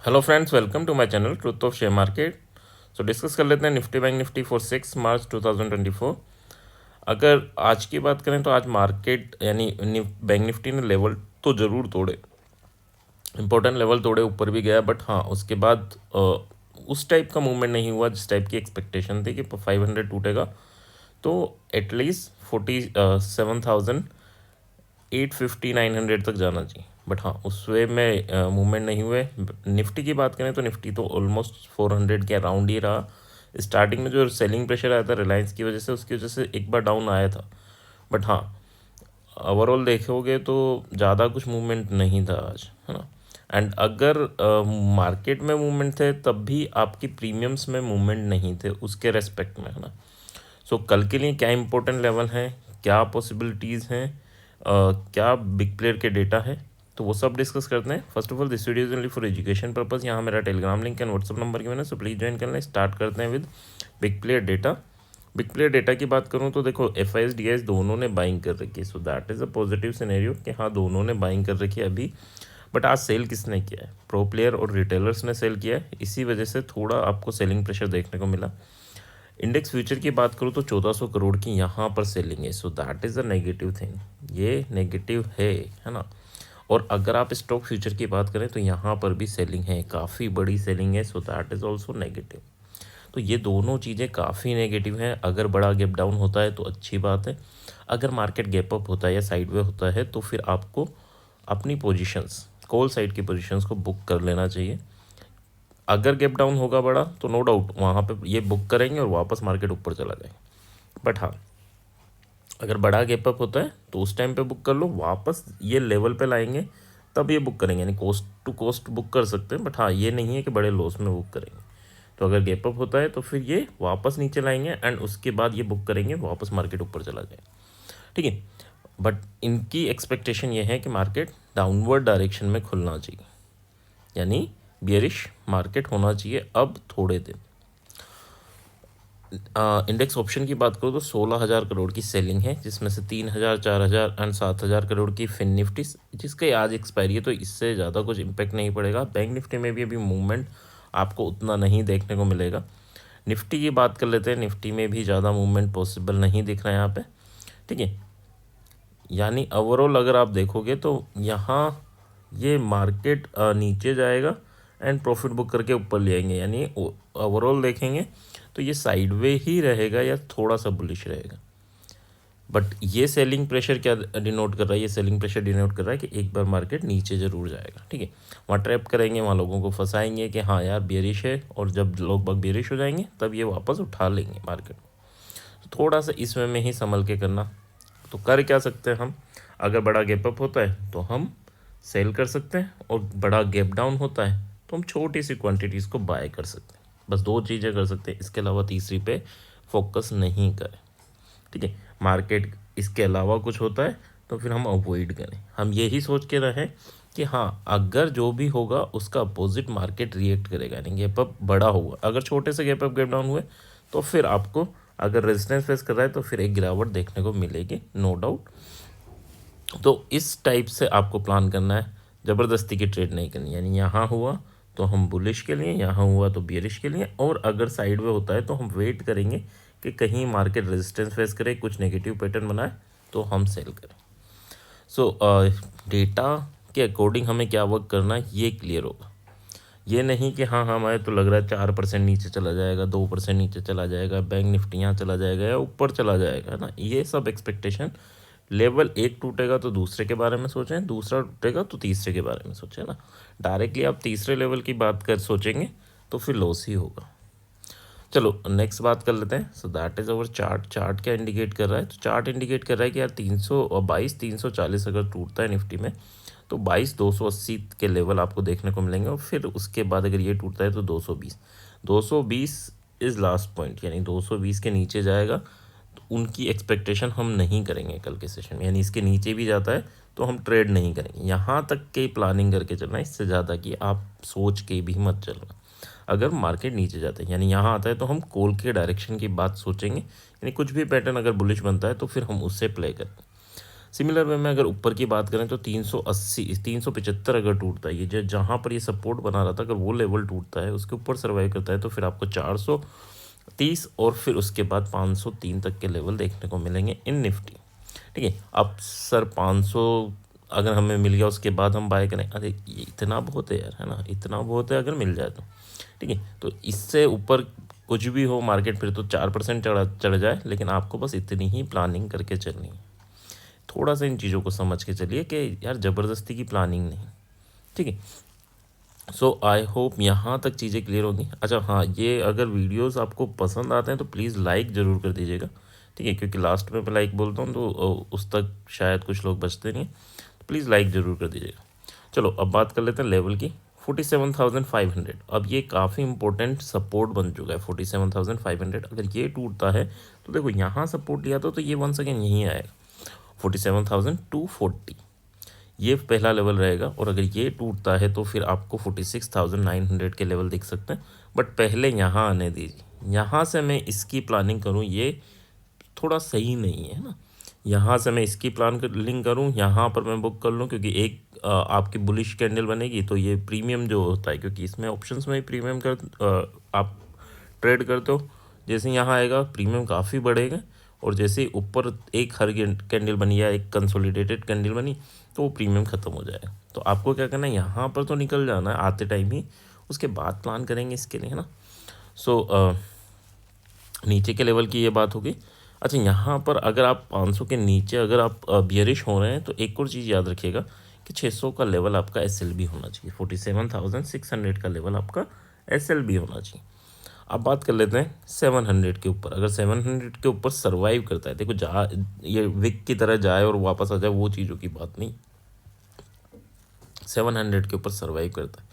Hello friends, welcome to my channel truth of share market. So discuss कर लेते हैं Nifty bank Nifty for 6 March 2024। अगर आज की बात करें तो आज मार्केट यानी बैंक निफ्टी ने लेवल तो ज़रूर तोड़े, इंपॉर्टेंट लेवल तोड़े, ऊपर भी गया, बट हाँ उसके बाद उस टाइप का मूवमेंट नहीं हुआ जिस टाइप की एक्सपेक्टेशन थी कि 500 टूटेगा। तो एटलीस्ट 47,850 900 तक जाना चाहिए, बट हाँ उस वे में मूवमेंट नहीं हुए। निफ्टी की बात करें तो निफ्टी तो ऑलमोस्ट 400 के अराउंड ही रहा। स्टार्टिंग में जो सेलिंग प्रेशर आया था रिलायंस की वजह से, उसकी वजह से एक बार डाउन आया था, बट हाँ ओवरऑल देखोगे तो ज़्यादा कुछ मूवमेंट नहीं था आज, है ना। एंड अगर मार्केट में मूवमेंट थे तब भी आपकी प्रीमियम्स में मूवमेंट नहीं थे उसके रेस्पेक्ट में, है ना। सो कल के लिए क्या इंपॉर्टेंट लेवल हैं, क्या पॉसिबिलिटीज़ हैं, क्या बिग प्लेयर के डेटा है, तो वो सब डिस्कस करते हैं। First of all this video is only for education purpose. यहाँ मेरा Telegram link and WhatsApp number की मैंने, सो प्लीज़ ज्वाइन कर लें। स्टार्ट करते हैं with big player data. Big player data की बात करूँ तो देखो F I S D I S दोनों ने बाइंग कर रखी है, so that is a positive scenario कि हाँ दोनों ने बाइंग कर रखी है अभी। बट आज सेल किसने किया है? प्रो प्लेयर और रिटेलर्स ने सेल किया है, इसी वजह से थोड़ा आपको सेलिंग प्रेशर देखने को मिला। इंडेक्स फ्यूचर की बात करूँ तो 1400 करोड़ की यहाँ पर सेलिंग है, so that is a negative thing, ये नेगेटिव है ना। और अगर आप स्टॉक फ्यूचर की बात करें तो यहाँ पर भी सेलिंग है, काफ़ी बड़ी सेलिंग है, so that is also negative. तो ये दोनों चीज़ें काफ़ी नेगेटिव हैं। अगर बड़ा गैप डाउन होता है तो अच्छी बात है, अगर मार्केट गैप अप होता है या साइडवे होता है तो फिर आपको अपनी पोजीशंस, कॉल साइड की पोजीशंस को बुक कर लेना चाहिए। अगर गैप डाउन होगा बड़ा तो नो डाउट वहाँ पे ये बुक करेंगे और वापस मार्केट ऊपर चला जाएगा। बट हाँ अगर बड़ा गैप अप होता है तो उस टाइम पे बुक कर लो, वापस ये लेवल पे लाएंगे तब ये बुक करेंगे, यानी कोस्ट टू कोस्ट बुक कर सकते हैं। बट हाँ ये नहीं है कि बड़े लॉस में बुक करेंगे। तो अगर गैप अप होता है तो फिर ये वापस नीचे लाएंगे एंड उसके बाद ये बुक करेंगे, वापस मार्केट ऊपर चला जाएगा, ठीक है। बट इनकी एक्सपेक्टेशन ये है कि मार्केट डाउनवर्ड डायरेक्शन में खुलना चाहिए, यानी बियरिश मार्केट होना चाहिए अब थोड़े दिन। इंडेक्स ऑप्शन की बात करूँ तो 16,000 करोड़ की सेलिंग है, जिसमें से 3,000, 4,000 एंड 7,000 करोड़ की फिन निफ्टी, जिसके आज एक्सपायरी है, तो इससे ज़्यादा कुछ इम्पैक्ट नहीं पड़ेगा। बैंक निफ्टी में भी अभी मूवमेंट आपको उतना नहीं देखने को मिलेगा। निफ्टी की बात कर लेते हैं, निफ्टी में भी ज़्यादा मूवमेंट पॉसिबल नहीं दिख रहा है यहाँ पे, ठीक है। यानी ओवरऑल अगर आप देखोगे तो यहाँ ये मार्केट नीचे जाएगा एंड प्रॉफिट बुक करके ऊपर ले आएंगे, यानी ओवरऑल देखेंगे तो ये साइडवे ही रहेगा या थोड़ा सा बुलिश रहेगा। बट ये सेलिंग प्रेशर क्या डिनोट कर रहा है? ये सेलिंग प्रेशर डिनोट कर रहा है कि एक बार मार्केट नीचे ज़रूर जाएगा, ठीक है। वहाँ ट्रैप करेंगे, वहाँ लोगों को फंसाएंगे कि हाँ यार बियरिश है, और जब लोग बाग बियरिश हो जाएंगे तब ये वापस उठा लेंगे मार्केट। तो थोड़ा सा इसमें में ही संभल के करना। तो कर क्या सकते हैं हम? अगर बड़ा गैप अप होता है तो हम सेल कर सकते हैं, और बड़ा गैप डाउन होता है तो हम छोटी सी क्वांटिटीज़ को बाय कर सकते हैं। बस दो चीज़ें कर सकते हैं, इसके अलावा तीसरी पे फोकस नहीं करें, ठीक है। मार्केट इसके अलावा कुछ होता है तो फिर हम अवॉइड करें। हम यही सोच के रहें कि हाँ अगर जो भी होगा उसका अपोजिट मार्केट रिएक्ट करेगा, यानी गैप अप बड़ा होगा। अगर छोटे से गैप अप गैप डाउन हुए तो फिर आपको अगर रेजिस्टेंस फेस कर रहा है तो फिर एक गिरावट देखने को मिलेगी, नो डाउट। तो इस टाइप से आपको प्लान करना है, ज़बरदस्ती की ट्रेड नहीं करनी। यानी यहाँ हुआ तो हम बुलिश के लिए, यहाँ हुआ तो बियरिश के लिए, और अगर साइड में होता है तो हम वेट करेंगे कि कहीं मार्केट रेजिस्टेंस फेस करे, कुछ नेगेटिव पैटर्न बनाए तो हम सेल करें। सो डेटा के अकॉर्डिंग हमें क्या वर्क करना है ये क्लियर होगा। ये नहीं कि हाँ हमें तो लग रहा है 4% नीचे चला जाएगा, 2% नीचे चला जाएगा, बैंक निफ्टी यहाँ चला जाएगा या ऊपर चला जाएगा, है ना। ये सब एक्सपेक्टेशन, लेवल एक टूटेगा तो दूसरे के बारे में सोचें, दूसरा टूटेगा तो तीसरे के बारे में सोचें ना। डायरेक्टली आप तीसरे लेवल की बात कर सोचेंगे तो फिर लॉस ही होगा। चलो नेक्स्ट बात कर लेते हैं। So that is our chart. Chart क्या इंडिकेट कर रहा है? तो चार्ट इंडिकेट कर रहा है कि यार 322 340 अगर टूटता है निफ्टी में तो 22 280 के लेवल आपको देखने को मिलेंगे, और फिर उसके बाद अगर ये टूटता है तो 220 इज़ लास्ट पॉइंट, यानी 220 के नीचे जाएगा तो उनकी एक्सपेक्टेशन हम नहीं करेंगे कल के सेशन में। यानी इसके नीचे भी जाता है तो हम ट्रेड नहीं करेंगे, यहाँ तक के प्लानिंग करके चलना है, इससे ज़्यादा कि आप सोच के भी मत चलना। अगर मार्केट नीचे जाता है यानी यहाँ आता है तो हम कॉल के डायरेक्शन की बात सोचेंगे, यानी कुछ भी पैटर्न अगर बुलिश बनता है तो फिर हम उससे प्ले करें। सिमिलर वे में अगर ऊपर की बात करें तो 380 375 अगर टूटता है, ये जो जहाँ पर ये सपोर्ट बना रहा था, अगर वो लेवल टूटता है, उसके ऊपर सर्वाइव करता है, तो फिर आपको 430 और फिर उसके बाद 503 तक के लेवल देखने को मिलेंगे इन निफ्टी। ठीक है, अब सर 500 अगर हमें मिल गया उसके बाद हम बाय करें, अरे ये इतना बहुत है यार, है ना, इतना बहुत है अगर मिल जाए तो। ठीक है, तो इससे ऊपर कुछ भी हो मार्केट फिर तो 4% चढ़ जाए, लेकिन आपको बस इतनी ही प्लानिंग करके चलनी है। थोड़ा सा इन चीज़ों को समझ के चलिए कि यार ज़बरदस्ती की प्लानिंग नहीं। ठीक है, सो आई होप यहाँ तक चीज़ें क्लियर होंगी। अच्छा हाँ, ये अगर वीडियोस आपको पसंद आते हैं तो प्लीज़ लाइक ज़रूर कर दीजिएगा। ठीक है, क्योंकि लास्ट में मैं लाइक बोलता हूँ तो उस तक शायद कुछ लोग बचते नहीं हैं, तो प्लीज़ लाइक ज़रूर कर दीजिएगा। चलो अब बात कर लेते हैं लेवल की। 47,500 अब ये काफ़ी इंपॉर्टेंट सपोर्ट बन चुका है। 47,500 अगर ये टूटता है तो देखो यहाँ सपोर्ट लिया था तो ये वंस अगेन यहीं आएगा 47,240, ये पहला लेवल रहेगा। और अगर ये टूटता है तो फिर आपको 46,900 के लेवल दिख सकते हैं, बट पहले यहाँ आने दीजिए। यहाँ से मैं इसकी प्लानिंग करूँ ये थोड़ा सही नहीं है ना, यहाँ से मैं इसकी प्लानिंग करूँ, यहाँ पर मैं बुक कर लूँ, क्योंकि एक आपकी बुलिश कैंडल बनेगी तो ये प्रीमियम जो होता है, क्योंकि इसमें ऑप्शंस में ही प्रीमियम आप ट्रेड करते हो, जैसे यहाँ आएगा प्रीमियम काफ़ी बढ़ेगा। और जैसे ऊपर एक हर कैंडल बनी या एक कंसोलिडेटेड कैंडल बनी तो वो प्रीमियम ख़त्म हो जाएगा। तो आपको क्या करना है, यहाँ पर तो निकल जाना है आते टाइम ही, उसके बाद प्लान करेंगे इसके लिए, है ना। सो नीचे के लेवल की ये बात होगी। अच्छा, यहाँ पर अगर आप 500 के नीचे अगर आप बियरिश हो रहे हैं तो एक और चीज़ याद रखिएगा कि 600 का लेवल आपका SLB होना चाहिए। 47,600 का लेवल आपका SLB होना चाहिए। अब बात कर लेते हैं 700 के ऊपर। अगर 700 के ऊपर सर्वाइव करता है, देखो ये विक की तरह जाए और वापस आ जाए वो चीज़ों की बात नहीं, 700 के ऊपर सर्वाइव करता है,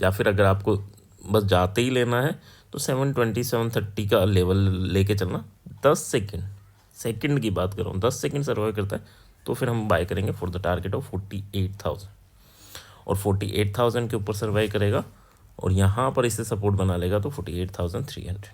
या फिर अगर आपको बस जाते ही लेना है तो 720 730 का लेवल लेके चलना। 10 सेकंड की बात कर रहा हूँ, 10 सेकंड सर्वाइव करता है तो फिर हम बाय करेंगे फॉर द टारगेट ऑफ 48,000। और 48,000 के ऊपर सर्वाइव करेगा और यहाँ पर इसे सपोर्ट बना लेगा तो 48,300,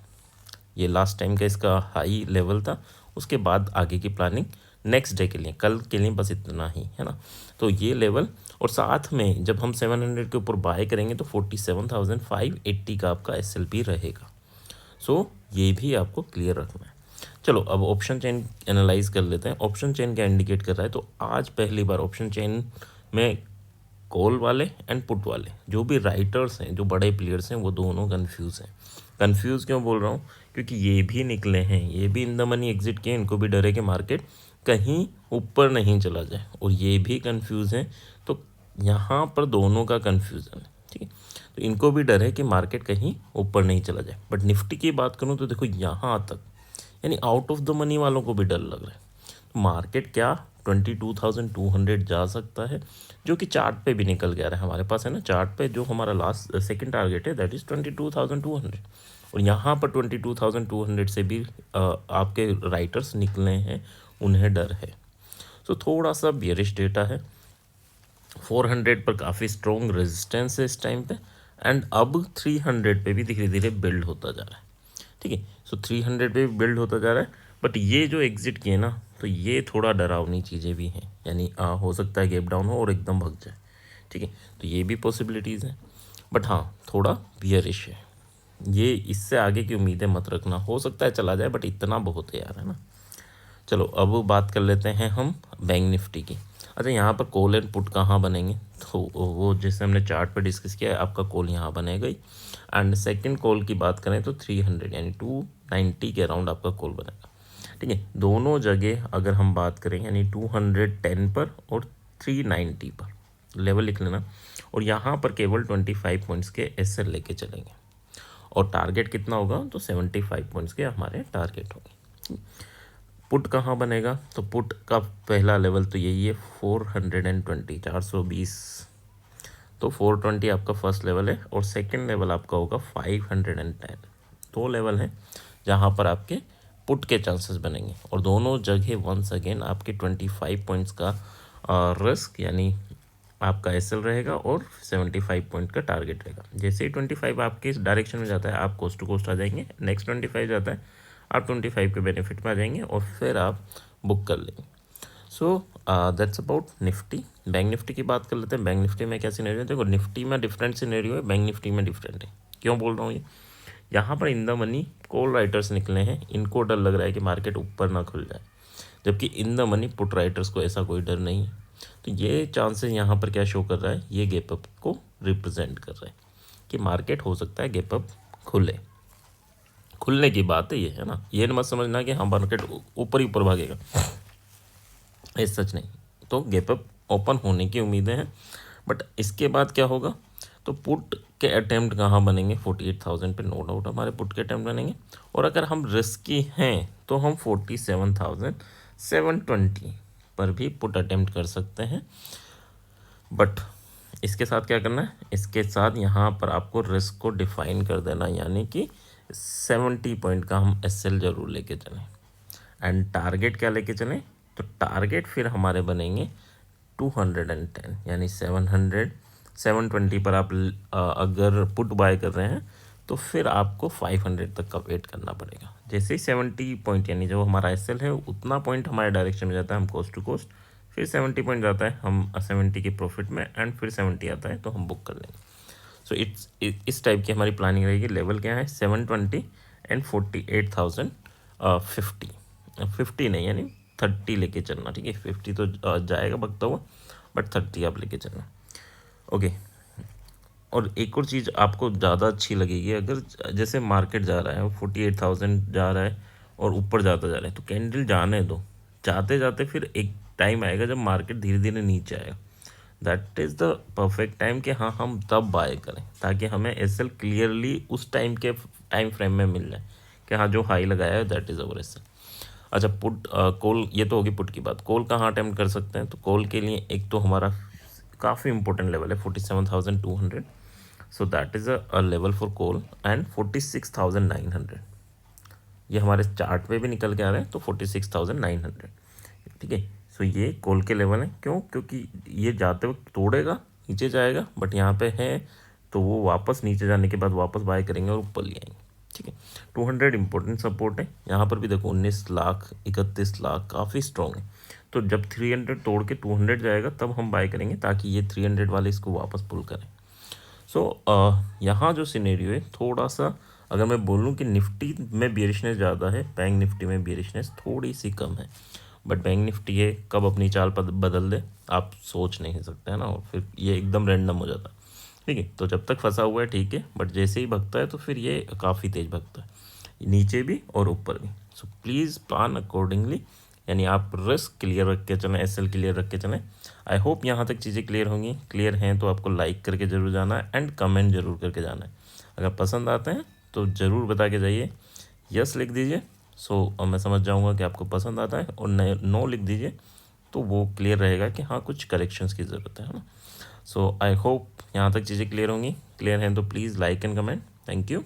ये लास्ट टाइम का इसका हाई लेवल था। उसके बाद आगे की प्लानिंग नेक्स्ट डे के लिए, कल के लिए बस इतना ही, है ना। तो ये लेवल, और साथ में जब हम 700 के ऊपर बाय करेंगे तो 47,580 का आपका SLP रहेगा। सो ये भी आपको क्लियर रखना है। चलो अब ऑप्शन चेन एनालाइज कर लेते हैं। ऑप्शन चेन क्या इंडिकेट कर रहा है, तो आज पहली बार ऑप्शन चेन में कॉल वाले एंड पुट वाले जो भी राइटर्स हैं, जो बड़े प्लेयर्स हैं, वो दोनों कन्फ्यूज़ हैं। कन्फ्यूज़ क्यों बोल रहा हूँ, क्योंकि ये भी निकले हैं, ये भी इन द मनी एग्जिट किए, इनको भी डरे कि मार्केट कहीं ऊपर नहीं चला जाए, और ये भी कन्फ्यूज़ हैं। तो यहाँ पर दोनों का कन्फ्यूज़न है, ठीक है। तो इनको भी डर है कि मार्केट कहीं ऊपर नहीं चला जाए। बट निफ्टी की बात करूँ तो देखो यहाँ तक, यानी आउट ऑफ द मनी वालों को भी डर लग रहा है। तो मार्केट क्या 22,200 जा सकता है, जो कि चार्ट पे भी निकल गया है हमारे पास, है ना। चार्ट पे जो हमारा लास्ट सेकंड टारगेट है दैट इज़ 22,200, और यहाँ पर 22,200 से भी आपके राइटर्स निकले हैं, उन्हें डर है। सो थोड़ा सा बियरिश डेटा है। 400 पर काफ़ी स्ट्रॉन्ग रेजिस्टेंस है इस टाइम पे, एंड अब 300 पे भी धीरे धीरे बिल्ड होता जा रहा है, ठीक है। सो 300 पे भी बिल्ड होता जा रहा है, बट ये जो एग्जिट किए ना, तो ये थोड़ा डरावनी चीज़ें भी हैं, यानी हो सकता है गैप डाउन हो और एकदम भग जाए, ठीक है। तो ये भी पॉसिबिलिटीज़ हैं, बट हाँ थोड़ा बियरिश है ये, इससे आगे की उम्मीदें मत रखना, हो सकता है चला जाए बट इतना बहुत है यार, है ना। चलो अब बात कर लेते हैं हम बैंक निफ्टी की। अच्छा, यहाँ पर कॉल एंड पुट कहाँ बनेंगे, तो वो जैसे हमने चार्ट पे डिस्कस किया है, आपका कॉल यहाँ बनेगा ही। एंड सेकंड कॉल की बात करें तो 300 यानी 290 के अराउंड आपका कॉल बनेगा, ठीक है। दोनों जगह अगर हम बात करें यानी 210 पर और 390 पर लेवल लिख लेना, और यहाँ पर केवल 25 पॉइंट्स के SL लेके चलेंगे, और टारगेट कितना होगा, तो 75 पॉइंट्स के हमारे टारगेट होंगे। पुट कहाँ बनेगा, तो पुट का पहला लेवल तो यही है 420 420, तो 420 आपका फर्स्ट लेवल है, और सेकंड लेवल आपका होगा 510। दो लेवल हैं जहाँ पर आपके पुट के चांसेस बनेंगे, और दोनों जगह वंस अगेन आपके 25 पॉइंट्स का रिस्क यानी आपका SL रहेगा, और 75 पॉइंट का टारगेट रहेगा। जैसे ही 25 आपके इस डायरेक्शन में जाता है आप कोस्ट टू कोस्ट आ जाएंगे, नेक्स्ट 25 जाता है आप 25 के बेनिफिट में आ जाएंगे, और फिर आप बुक कर लेंगे। So that's about Nifty. Bank Nifty की बात कर लेते हैं। बैंक निफ्टी में क्या सिनेरियो है, देखो निफ्टी में डिफरेंट सिनेरियो है, बैंक निफ्टी में डिफरेंट है। क्यों बोल रहा हूँ ये, यहाँ पर in the money call writers निकले हैं, इनको डर लग रहा है कि मार्केट ऊपर ना खुल जाए, जबकि in the money put writers को ऐसा कोई डर नहीं है। तो ये चांसेस यहाँ पर क्या शो कर रहा है, ये गैप अप को रिप्रेजेंट कर रहा है कि मार्केट हो सकता है गैप अप खुले। खुलने की बात है ये, है ना, ये मत समझना कि हाँ मार्केट ऊपर ही ऊपर भागेगा, ये सच नहीं। तो गैप अप ओपन होने की उम्मीदें हैं, बट इसके बाद क्या होगा, तो पुट के अटैम्प्ट कहाँ बनेंगे, 48,000 पे नो डाउट हमारे पुट के अटैम्प्ट बनेंगे। और अगर हम रिस्की हैं तो हम 47,720 पर भी पुट अटैम्प्ट कर सकते हैं। बट इसके साथ क्या करना है, इसके साथ यहाँ पर आपको रिस्क को डिफाइन कर देना, यानी कि 70 पॉइंट का हम एसएल जरूर लेके चलें। एंड टारगेट क्या लेके चलें, तो टारगेट फिर हमारे बनेंगे 210, यानी 720 पर आप अगर पुट बाय कर रहे हैं तो फिर आपको 500 तक का वेट करना पड़ेगा। जैसे ही 70 पॉइंट, यानी जो हमारा एसएल है उतना पॉइंट हमारे डायरेक्शन में जाता है, हम कोस्ट टू कोस्ट, फिर 70 पॉइंट जाता है हम 70 की प्रॉफिट में, एंड फिर 70 आता है तो हम बुक कर लेंगे। सो इस टाइप की हमारी प्लानिंग रहेगी। लेवल क्या है, 720 एंड 48,050, 50 नहीं यानी 30 लेके चलना, ठीक है। 50 तो जाएगा भगता हुआ, बट 30 आप लेके चलना, ओके। और एक और चीज़ आपको ज़्यादा अच्छी लगेगी, अगर जैसे मार्केट जा रहा है 48,000 जा रहा है और ऊपर जाता जा रहा है, तो कैंडल जाने दो, जाते जाते फिर एक टाइम आएगा जब मार्केट धीरे धीरे नीचे आएगा, that is the perfect time कि हाँ हम तब बाय करें, ताकि हमें एसएल क्लियरली उस टाइम के टाइम फ्रेम में मिल जाए कि हाँ जो हाई लगाया है दैट इज़ अवर एसएल। अच्छा पुट कॉल, ये तो होगी पुट की बात। कॉल कहाँ अटेम्प्ट कर सकते हैं, तो कॉल के लिए एक तो हमारा काफ़ी इंपॉर्टेंट लेवल है 47,200, so that is a level for call, and 46,900 ये हमारे चार्ट पे भी निकल के आ रहे हैं, तो 46,900, ठीक है। सो ये कॉल के लेवल है, क्यों, क्योंकि ये जाते वक्त तोड़ेगा, नीचे जाएगा, बट यहाँ पे है तो वो वापस नीचे जाने के बाद वापस बाय करेंगे और ऊपर ले आएंगे, ठीक है। 200 इंपॉर्टेंट सपोर्ट है, यहाँ पर भी देखो 19 लाख 31 लाख काफ़ी स्ट्रॉन्ग है। तो जब 300 तोड़ के 200 जाएगा तब हम बाय करेंगे, ताकि ये 300 वाले इसको वापस पुल करें। सो यहाँ जो सिनेरियो है थोड़ा सा, अगर मैं बोलूँ कि निफ्टी में बेरिशनेस ज़्यादा है, बैंक निफ्टी में बेरिशनेस थोड़ी सी कम है, बट बैंक निफ्टी है कब अपनी चाल बदल दे आप सोच नहीं सकते, है ना, और फिर ये एकदम रैंडम हो जाता है, ठीक है। तो जब तक फंसा हुआ है ठीक है, बट जैसे ही भगता है तो फिर ये काफ़ी तेज़ भगता है, नीचे भी और ऊपर भी। सो प्लीज़ प्लान अकॉर्डिंगली, यानी आप रिस्क क्लियर रख के चलें, एसएल क्लियर रख के चलें। आई होप यहाँ तक चीज़ें क्लियर होंगी। क्लियर हैं तो आपको लाइक करके ज़रूर जाना है, एंड कमेंट ज़रूर करके जाना है। अगर पसंद आते हैं तो ज़रूर बता के जाइए, यस लिख दीजिए, सो मैं समझ जाऊँगा कि आपको पसंद आता है, और नो लिख दीजिए तो वो क्लियर रहेगा कि हाँ कुछ करेक्शंस की ज़रूरत है ना। सो आई होप यहाँ तक चीज़ें क्लियर होंगी। क्लियर हैं तो please like and comment. Thank you.